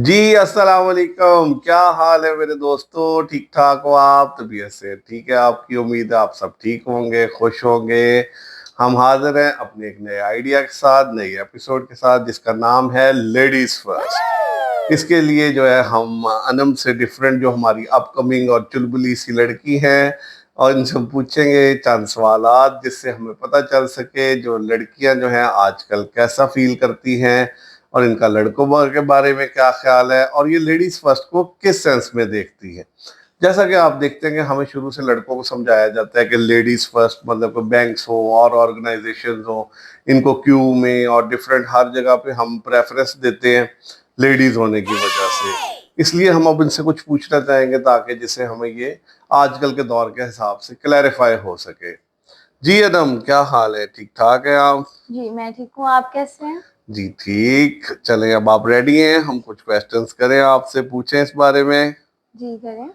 जी अस्सलाम वालेकुम। क्या हाल है मेरे दोस्तों? ठीक ठाक हो आप? तबीयत से ठीक है आपकी? उम्मीद है आप सब ठीक होंगे, खुश होंगे। हम हाजिर हैं अपने एक नए आइडिया के साथ, नए एपिसोड के साथ, जिसका नाम है लेडीज फर्स्ट। इसके लिए जो है हम अनम से डिफरेंट जो हमारी अपकमिंग और चुलबुली सी लड़की हैं, और इनसे हम पूछेंगे चंद सवालात जिससे हमें पता चल सके जो लड़कियां जो हैं आजकल कैसा फील करती हैं, और इनका लड़कों के बारे में क्या ख्याल है, और ये लेडीज फर्स्ट को किस सेंस में देखती है। जैसा कि आप देखते हैं कि हमें शुरू से लड़कों को समझाया जाता है कि लेडीज फर्स्ट मतलब कि बैंक्स हो और ऑर्गेनाइजेशन हो, इनको क्यू में और डिफरेंट हर जगह पे हम प्रेफरेंस देते हैं लेडीज होने की वजह से। इसलिए हम अब इनसे कुछ पूछना चाहेंगे ताकि जिससे हमें ये आजकल के दौर के हिसाब से क्लैरिफाई हो सके। जी अदम, क्या हाल है? ठीक ठाक है आप? जी मैं ठीक हूँ। आप कैसे हैं? जी ठीक। चलें, अब आप रेडी हैं? हम कुछ क्वेश्चंस करें आपसे, पूछें इस बारे में। जी करें।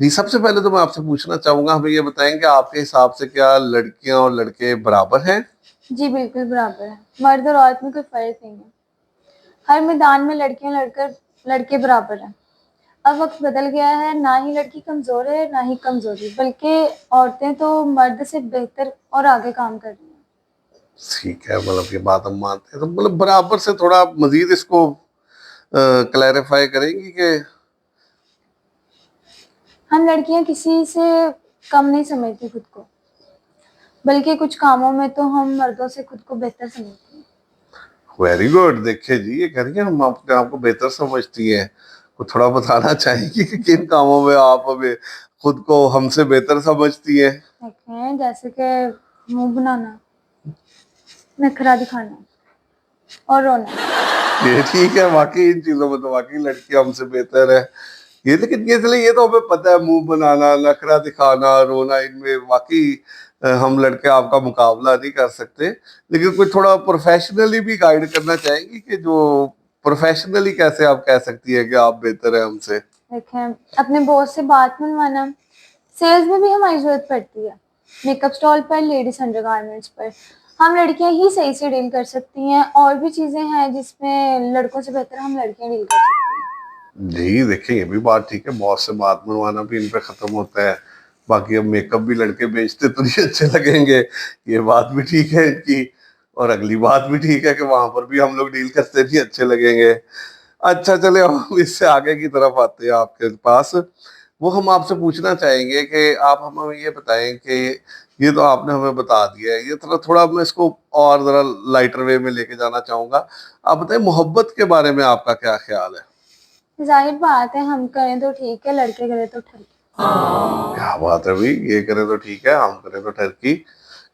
जी, सबसे पहले तो मैं आपसे पूछना चाहूंगा, हमें ये बताएं कि आपके हिसाब से क्या लड़कियां और लड़के बराबर हैं? जी बिल्कुल बराबर है। मर्द और औरत में कोई फर्क नहीं है। हर मैदान में लड़कियां लड़कर लड़के बराबर हैं। अब वक्त बदल गया है, ना ही लड़की कमजोर है ना ही कमजोरी, बल्कि औरतें तो मर्द से बेहतर और आगे काम कर रही हैं। ठीक है, मतलब ये बात हम मानते हैं, तो मतलब बराबर से थोड़ा मजीद इसको क्लैरिफाई करेंगी कि हम लड़कियां किसी से कम नहीं समझती खुद को, बल्कि कुछ कामों में तो हम मर्दों से खुद को बेहतर समझती हैं। Very good. देखिए जी, ये कह रही है हम अपने आप को बेहतर समझती हैं। को थोड़ा बताना चाहेंगी कि किन कामों में आप अभी खुद को हमसे बेहतर समझती हैं? देखें, जैसे कि मुंह बनाना, नखरा दिखाना और रोना। ये ठीक है, वाकई इन चीजों में तो वाकई लड़की हमसे बेहतर है। ये लेकिन ये चले, ये तो हमें पता है, मुंह बनाना, नखरा दिखाना, रोना, इनमें वाकई हम लड़के आपका मुकाबला नहीं कर सकते। लेकिन कोई थोड़ा प्रोफेशनली भी गाइड करना चाहेंगी कि जो प्रोफेशनली कैसे आप कह सकती है कि आप बेहतर है हमसे? देखें, अपने बॉस से बात मनवाना, सेल्स में भी हमारी जरूरत पड़ती है, मेकअप स्टॉल पर, लेडीज अंडरगारमेंट्स पर हम लड़कियां ही सही से डील कर सकती हैं। और भी चीजें हैं जिसमें लड़कों से बेहतर हम लड़कियां डील कर सकती हैं। जी देखिए, ये भी बात ठीक है, बॉस से बात मनवाना भी इन पे खत्म होता है। बाकी अब मेकअप भी लड़के बेचते तो नहीं अच्छे लगेंगे, ये बात भी ठीक है इनकी। और अगली बात भी ठीक है कि वहां पर भी हम लोग डील करते नहीं अच्छे लगेंगे। अच्छा चले, हम इससे आगे की तरफ आते हैं आपके पास। वो हम आपसे पूछना चाहेंगे कि आप हमें ये बताएं कि ये तो आपने हमें बता दिया है, ये थोड़ा थोड़ा मैं इसको और जरा लाइटर वे में लेके जाना चाहूंगा। आप बताएं, मोहब्बत के बारे में आपका क्या ख्याल है? जाहिर बात है, हम करें तो ठीक है, लड़के करें तो ठीक। क्या बात है भाई, ये करे तो ठीक है, हम करे तो ठरकी।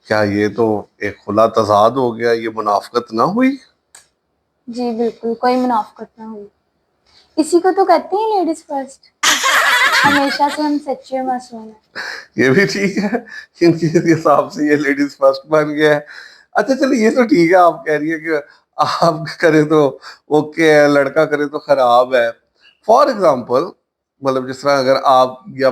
क्या ये तो एक खुला तजाद हो गया, ये मुनाफकत ना हुई? जी बिल्कुल, कोई मुनाफकत ना हुई। इसी को तो कहते हैं लेडीज फर्स्ट। हमेशा से हम सच्चे और मासूम हैं। ये भी ठीक है, इनके हिसाब से ये लेडीज फर्स्ट बन गया है। अच्छा चलिए, ये तो ठीक है, आप कह रही है कि आप करे तो ओके है, लड़का करे तो खराब है। फॉर एग्जाम्पल, मतलब जिस तरह अगर आप या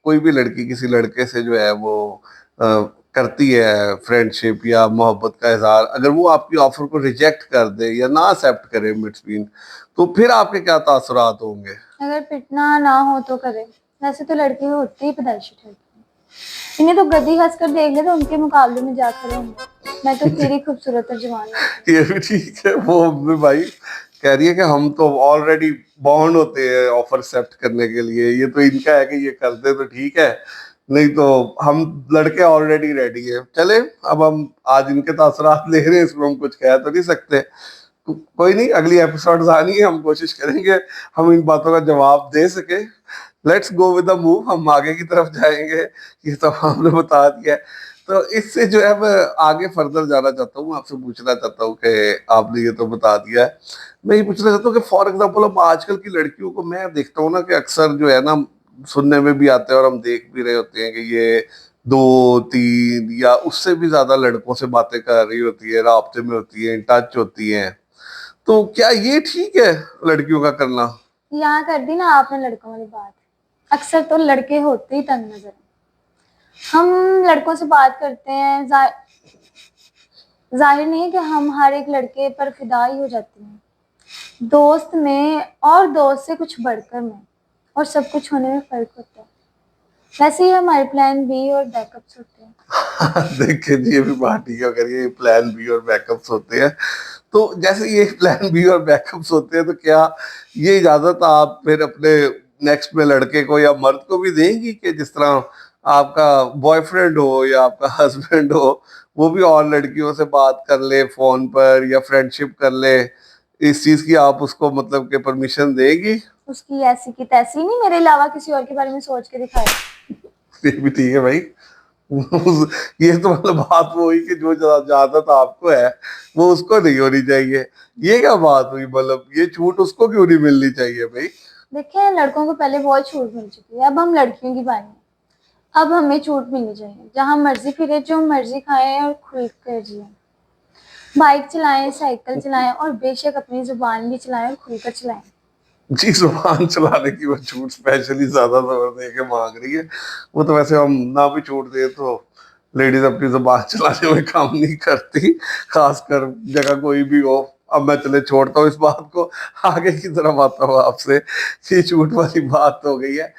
कोई भी लड़की किसी लड़के से जो है वो अ, करती है फ्रेंडशिप या मोहब्बत का इजहार, अगर वो आपकी ऑफर को रिजेक्ट कर दे या ना एक्सेप्ट करे मिडस्वीन, तो फिर आपके क्या तासुरात होंगे? अगर पिटना ना हो तो करे। वैसे तो लड़के होते ही पैदाइशी ठहरते हैं। इन्हें तो गधी हंस कर देख ले तो उनके मुकाबले में जा खड़े होंगे। मैं तो फिर ही खूबसूरत और जवान लगती हूँ। ये भी ठीक है, वो भी भाई कह रही है कि हम तो ऑलरेडी बॉन्ड होते हैं ऑफर एक्सेप्ट करने के लिए, ये तो इनका है कि ये कर दे तो ठीक है, नहीं तो हम लड़के ऑलरेडी रेडी है। चले, अब हम आज इनके तासरात ले रहे हैं, इसमें हम कुछ कह तो नहीं सकते। कोई नहीं, अगली एपिसोड आनी है, हम कोशिश करेंगे हम इन बातों का जवाब दे सके। Let's go with the move, हम आगे की तरफ जाएंगे। ये तो हमने बता दिया है। तो इससे जो है मैं आगे फर्दर जाना चाहता हूँ, आपसे पूछना चाहता हूँ कि आपने ये तो बता दिया है, मैं ये पूछना चाहता हूँ कि फॉर एग्जाम्पल अब आजकल की लड़कियों को मैं देखता हूँ ना कि अक्सर जो है ना, सुनने में भी आते हैं और हम देख भी रहे होते हैं कि ये दो तीन या उससे भी ज्यादा लड़कों से बातें कर रही होती है, राब्ते में होती है, टच होती है। तो क्या ये ठीक है लड़कियों का करना? यहाँ कर दी ना आपने लड़कों वाली बात। अक्सर तो लड़के होते ही तंग नजर हैं। हम लड़कों से बात करते हैं, जाहिर नहीं है कि हम हर एक लड़के पर फिदा ही हो जाते हैं। दोस्त में और दोस्त से कुछ बढ़कर में और सब कुछ होने में फर्क होता है। वैसे ही हमारे प्लान बी और बैकअप्स होते हैं। देखिए जी, ये भी बात ठीक है, अगर ये प्लान बी और बैकअप्स होते हैं तो जैसे ये प्लान बी और बैकअप्स होते हैं, तो क्या ये इजाजत आप फिर अपने नेक्स्ट में लड़के को या मर्द को भी देंगी कि जिस तरह आपका बॉयफ्रेंड हो या आपका हस्बैंड हो, वो भी और लड़कियों से बात कर ले फोन पर या फ्रेंडशिप कर ले, इस चीज की आप उसको मतलब के परमिशन देगी? उसकी ऐसी की तैसी नहीं मेरे अलावा किसी और के बारे में सोच के दिखाए। ये भी ठीक है भाई। ये तो मतलब बात वो हुई कि जो ज्यादा आपको है वो उसको नहीं होनी चाहिए, ये क्या बात हुई? मतलब ये छूट उसको क्यों नहीं मिलनी चाहिए भाई? देखिए लड़कों को पहले बहुत छूट मिल चुकी है, अब हम लड़कियों की बारी है। अब हमें छूट मिलनी चाहिए, जहां मर्जी फिरे, जो मर्जी खाएं और खुल कर जिए। बाइक चलाएं, साइकिल चलाएं और बेशक अपनी जुबान भी चलाएं और खुलकर चलाएं। जी, जुबान चलाने की वो छूट स्पेशली ज्यादा जोर दे के मांग रही है। वो तो वैसे हम ना भी छूट दे तो लेडीज अपनी जुबान चलाने में काम नहीं करती, खासकर जगह कोई भी हो। अब मैं चले छोड़ता हूँ इस बात को, आगे की तरफ आता हूँ आपसे कि छूट वाली बात हो गई है।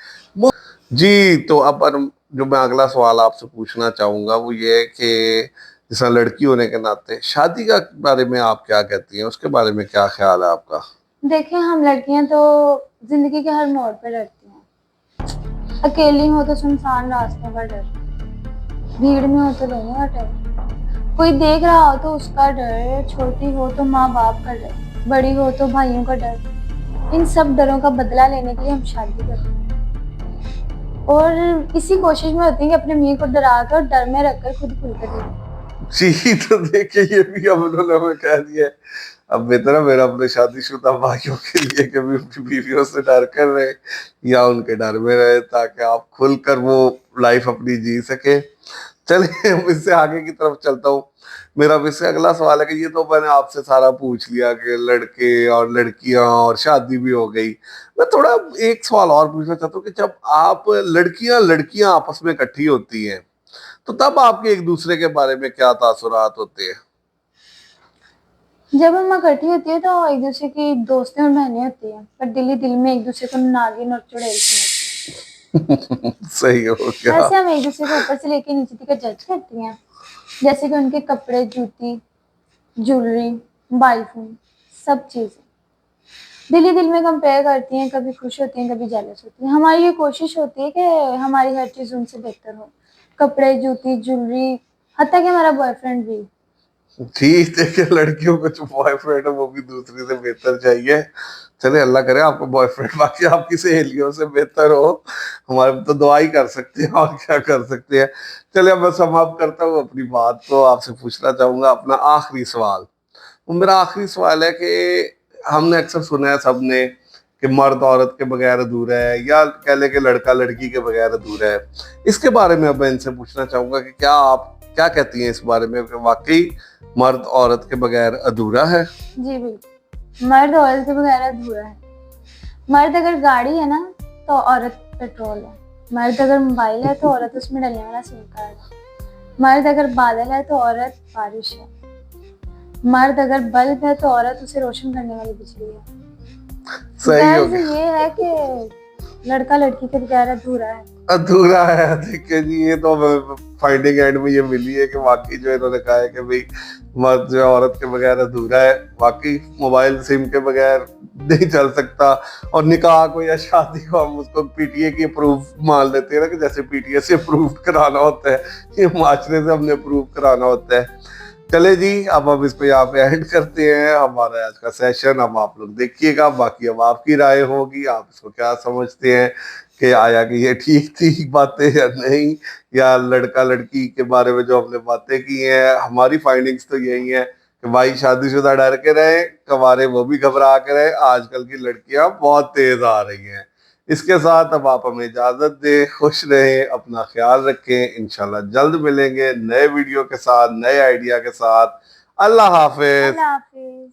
जी, तो अब जो मैं अगला सवाल आपसे पूछना चाहूंगा वो ये है कि जैसा लड़की होने के नाते शादी का बारे में आप क्या कहती हैं, उसके बारे में क्या ख्याल है आपका? देखिए हम लड़कियां तो जिंदगी के हर मोड़ पर डरती हैं। अकेली हो तो सुनसान रास्तों का डर, भीड़ में हो तो लोगों का डर, कोई देख रहा हो तो उसका डर, छोटी हो तो माँ बाप का डर, बड़ी हो तो भाइयों का डर। इन सब डरों का बदला लेने के लिए हम शादी करते हैं और इसी कोशिश में होती है कि अपने मियाँ को डरा कर और डर में रखकर खुद खुलकर जिए। जी, तो देखिए ये भी अब उन्होंने हमें कह दिया है। अब बेहतर है मेरा अपने शादीशुदा भाइयों के लिए कभी अपनी बीवियों से डर कर रहे या उनके डर में रहे, ताकि आप खुलकर वो लाइफ अपनी जी सके। चलिए हम इससे आगे की तरफ चलता हूँ। मेरा अब इससे अगला सवाल है कि ये तो मैंने आपसे सारा पूछ लिया कि लड़के और लड़कियां और शादी भी हो गई। मैं थोड़ा एक सवाल और पूछना चाहता हूँ कि जब आप लड़कियां लड़कियां आपस में इकट्ठी होती हैं तो तब आपके एक दूसरे के बारे में क्या तासुरात होते हैं? जब हम इकट्ठी होती है तो एक दूसरे की दोस्तें और बहनें होती हैं, पर दिल ही दिल में एक दूसरे को नागिन और चुड़ैल समझती हैं। सही हो गया। वैसे हम एक दूसरे को ऊपर से लेके नीचे तक जज करती हैं, जैसे कि उनके कपड़े, जूती, ज्वेलरी, मोबाइल फोन, सब चीजें दिल ही दिल में कंपेयर करती हैं। कभी खुश होती हैं, कभी जेलस होती हैं। हमारी ये कोशिश होती है कि हमारी हर चीज उनसे बेहतर हो, कपड़े, जूती, ज्वेलरी, हत्ता कि हमारा बॉयफ्रेंड भी। ठीक, देखिए लड़कियों को जो बॉयफ्रेंड है वो भी दूसरी से बेहतर चाहिए। चले अल्लाह करे आपको बॉयफ्रेंड बाकी आपकी सहेलियों से बेहतर हो। हमारे तो दुआ ही कर सकते हैं, और क्या कर सकते हैं। चलिए अब मैं समाप्त करता हूँ अपनी बात को, आपसे पूछना चाहूंगा अपना आखिरी सवाल। वो मेरा आखिरी सवाल है कि हमने अक्सर सुना है सबने कि मर्द औरत के बगैर अधूरा है, या कह ले कि लड़का लड़की के बगैर अधूरा है। इसके बारे में अब मैं इनसे पूछना चाहूंगा कि क्या आप क्या कहती हैं इस बारे में कि वाकई मर्द औरत के बगैर अधूरा है? जी बिल्कुल, मर्द औरत के बगैर अधूरा है। मर्द अगर गाड़ी है ना तो औरत पेट्रोल है। मर्द अगर मोबाइल है तो औरत उसमें डलने वाला सिम कार्ड है। मर्द अगर बादल है तो औरत बारिश है। मर्द अगर बल्ब है तो औरत उसे रोशन करने वाली बिजली है। सही हो गर्ज गया। ये है कि लड़का लड़की के बगैर अधूरा है। अधूरा है, देखिए जी ये तो फाइंडिंग एंड में ये मिली है कि वाकई जो इन्होंने कहा है कि भाई मर्द जो है औरत के बगैर अधूरा है। वाकई मोबाइल सिम के बगैर नहीं चल सकता। और निकाह को या शादी को हम उसको पीटीए की प्रूफ मान लेते हैं ना, कि जैसे पीटीए से प्रूव कराना होता है, ये माशरे से हमने प्रूव कराना होता है। चले जी, अब हम इसको यहाँ पे एंड करते हैं हमारा आज का सेशन। अब आप लोग देखिएगा, बाकी अब आपकी राय होगी, आप इसको क्या समझते हैं कि आया कि ये ठीक थी बातें या नहीं, या लड़का लड़की के बारे में जो हमने बातें की हैं। हमारी फाइंडिंग्स तो यही है कि भाई शादीशुदा डर के रहे, कवारे वो भी घबरा के रहे। आजकल की लड़कियां बहुत तेज आ रही हैं। इसके साथ अब आप हमें इजाजत दें, खुश रहें, अपना ख्याल रखें। इंशाल्लाह जल्द मिलेंगे नए वीडियो के साथ, नए आइडिया के साथ। अल्लाह हाफिज। अल्लाह हाफिज।